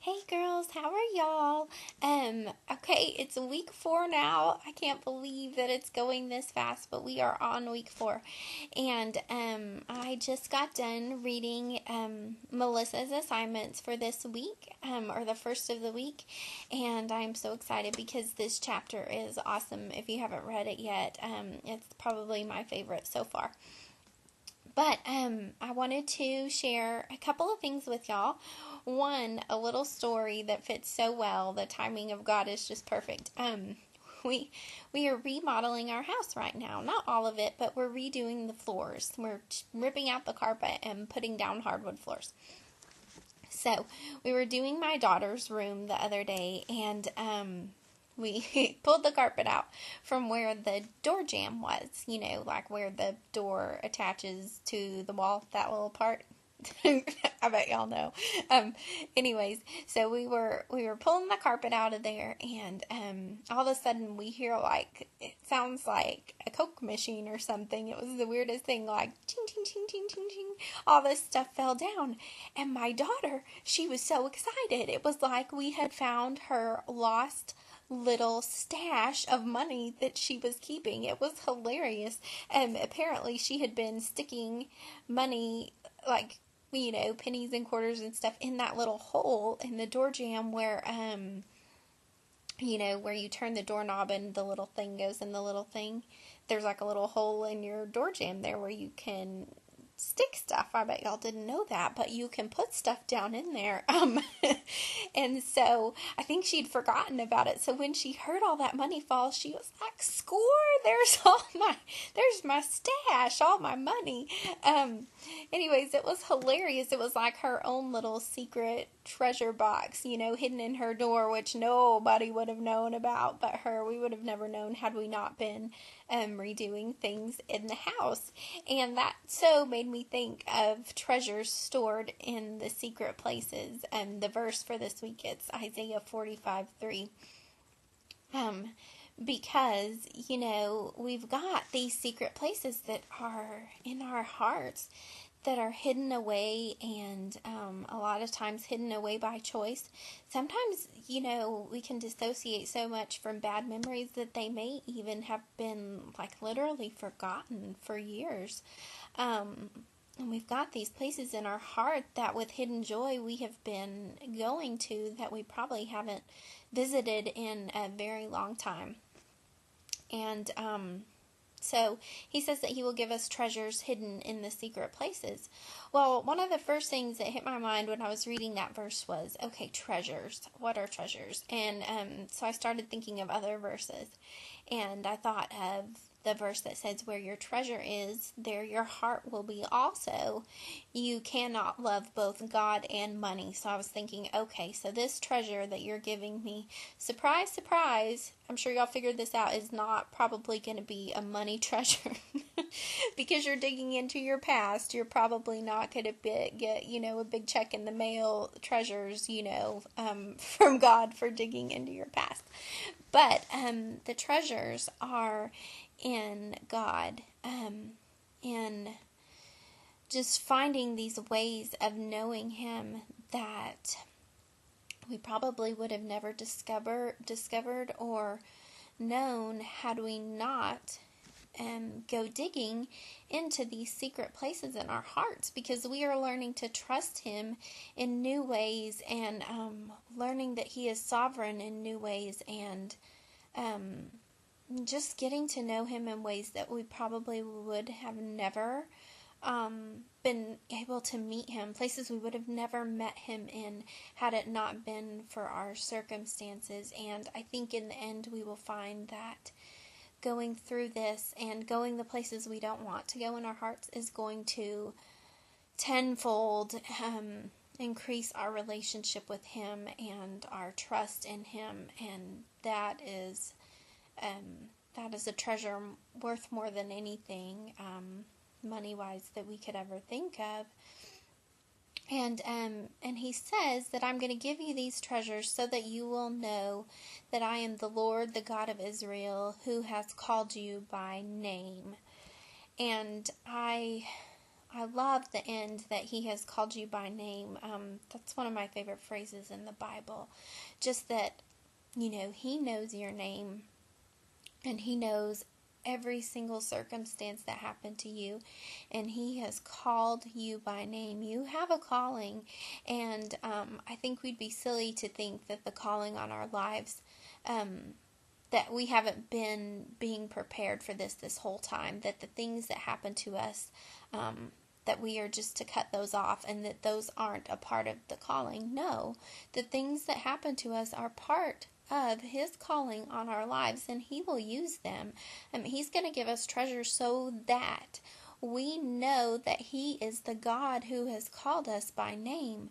Hey girls, how are y'all? Okay, it's week 4 now. I can't believe that it's going this fast, but we are on week 4. And I just got done reading Melissa's assignments for this week, or the first of the week, and I'm so excited because this chapter is awesome. If you haven't read it yet, it's probably my favorite so far. But I wanted to share a couple of things with y'all. One, a little story that fits so well. The timing of God is just perfect. We are remodeling our house right now. Not all of it, but we're redoing the floors. We're ripping out the carpet and putting down hardwood floors. So we were doing my daughter's room the other day, and we pulled the carpet out from where the door jamb was, like where the door attaches to the wall, that little part. I bet y'all know. Anyways, so we were pulling the carpet out of there, and all of a sudden we hear, like, it sounds like a Coke machine or something. It was the weirdest thing, like ching ching ching ching ching ching. All this stuff fell down, and my daughter, she was so excited. It was like we had found her lost little stash of money that she was keeping. It was hilarious. Apparently she had been sticking money, like, pennies and quarters and stuff in that little hole in the door jamb where, where you turn the doorknob and the little thing goes in the little thing. There's like a little hole in your door jamb there where you can stick stuff. I bet y'all didn't know that, but you can put stuff down in there. And so I think she'd forgotten about it. So when she heard all that money fall, she was like, "Score! There's my stash, all my money." Anyways, it was hilarious. It was like her own little secret treasure box, hidden in her door, which nobody would have known about but her. We would have never known had we not been redoing things in the house. And that so made me think of treasures stored in the secret places. And the verse for this week, it's Isaiah 45:3. Because, we've got these secret places that are in our hearts that are hidden away, and a lot of times hidden away by choice. Sometimes, we can dissociate so much from bad memories that they may even have been, like, literally forgotten for years. And we've got these places in our heart that with hidden joy we have been going to that we probably haven't visited in a very long time. And so he says that he will give us treasures hidden in the secret places. Well, one of the first things that hit my mind when I was reading that verse was, okay, treasures. What are treasures? And so I started thinking of other verses. And I thought of the verse that says, "Where your treasure is, there your heart will be also. You cannot love both God and money." So I was thinking, okay, so this treasure that you're giving me, surprise, surprise, I'm sure y'all figured this out, is not probably going to be a money treasure. Because you're digging into your past. You're probably not going to get, a big check in the mail, treasures, from God for digging into your past. But the treasures are in God, in just finding these ways of knowing Him that we probably would have never discovered or known had we not go digging into these secret places in our hearts, because we are learning to trust Him in new ways, and learning that He is sovereign in new ways, and just getting to know Him in ways that we probably would have never been able to meet Him, places we would have never met Him in had it not been for our circumstances. And I think in the end we will find that going through this and going the places we don't want to go in our hearts is going to tenfold increase our relationship with Him and our trust in Him, and that is a treasure worth more than anything, money-wise, that we could ever think of. And He says that I'm going to give you these treasures so that you will know that I am the Lord, the God of Israel, who has called you by name. And I I love the end that He has called you by name. That's one of my favorite phrases in the Bible. Just that, He knows your name, and He knows every single circumstance that happened to you, and He has called you by name. You have a calling, and I think we'd be silly to think that the calling on our lives, that we haven't been being prepared for this whole time, that the things that happen to us, that we are just to cut those off, and that those aren't a part of the calling. No, the things that happen to us are part of His calling on our lives, and He will use them. He's going to give us treasures so that we know that He is the God who has called us by name.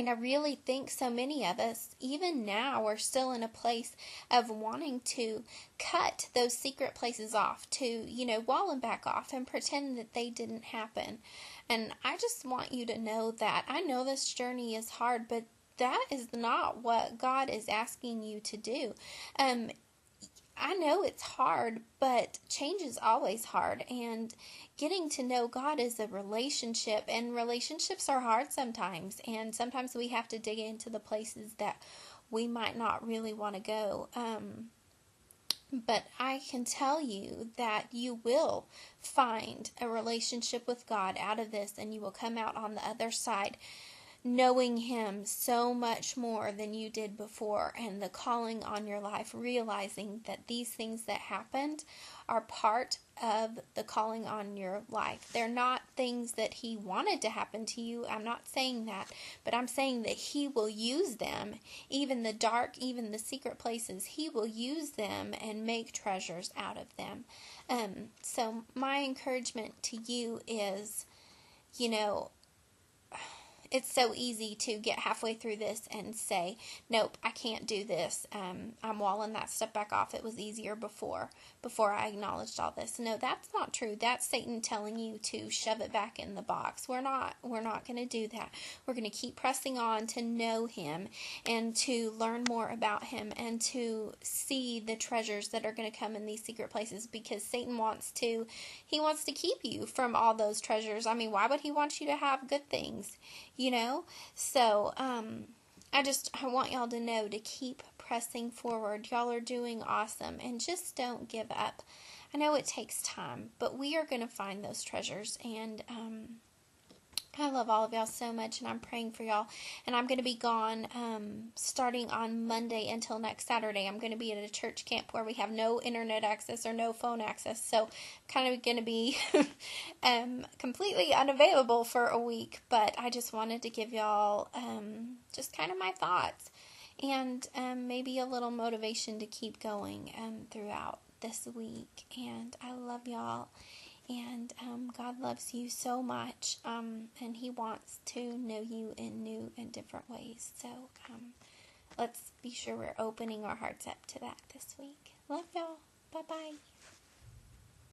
I really think so many of us, even now, are still in a place of wanting to cut those secret places off, to, wall them back off and pretend that they didn't happen. And I just want you to know that I know this journey is hard, but that is not what God is asking you to do. I know it's hard, but change is always hard, and getting to know God is a relationship, and relationships are hard sometimes, and sometimes we have to dig into the places that we might not really want to go. But I can tell you that you will find a relationship with God out of this, and you will come out on the other side knowing Him so much more than you did before, and the calling on your life, realizing that these things that happened are part of the calling on your life. They're not things that He wanted to happen to you. I'm not saying that, but I'm saying that He will use them, even the dark, even the secret places. He will use them and make treasures out of them. So my encouragement to you is, it's so easy to get halfway through this and say, nope, I can't do this. I'm walling that stuff back off. It was easier before I acknowledged all this. No, that's not true. That's Satan telling you to shove it back in the box. We're not going to do that. We're going to keep pressing on to know Him and to learn more about Him and to see the treasures that are going to come in these secret places, because Satan wants to keep you from all those treasures. Why would he want you to have good things? So I want y'all to know to keep pressing forward. Y'all are doing awesome, and just don't give up. I know it takes time, but we are going to find those treasures, and I love all of y'all so much, and I'm praying for y'all. And I'm going to be gone starting on Monday until next Saturday. I'm going to be at a church camp where we have no internet access or no phone access. So kind of going to be completely unavailable for a week. But I just wanted to give y'all just kind of my thoughts and maybe a little motivation to keep going throughout this week. And I love y'all. And God loves you so much, and He wants to know you in new and different ways. So let's be sure we're opening our hearts up to that this week. Love y'all. Bye-bye.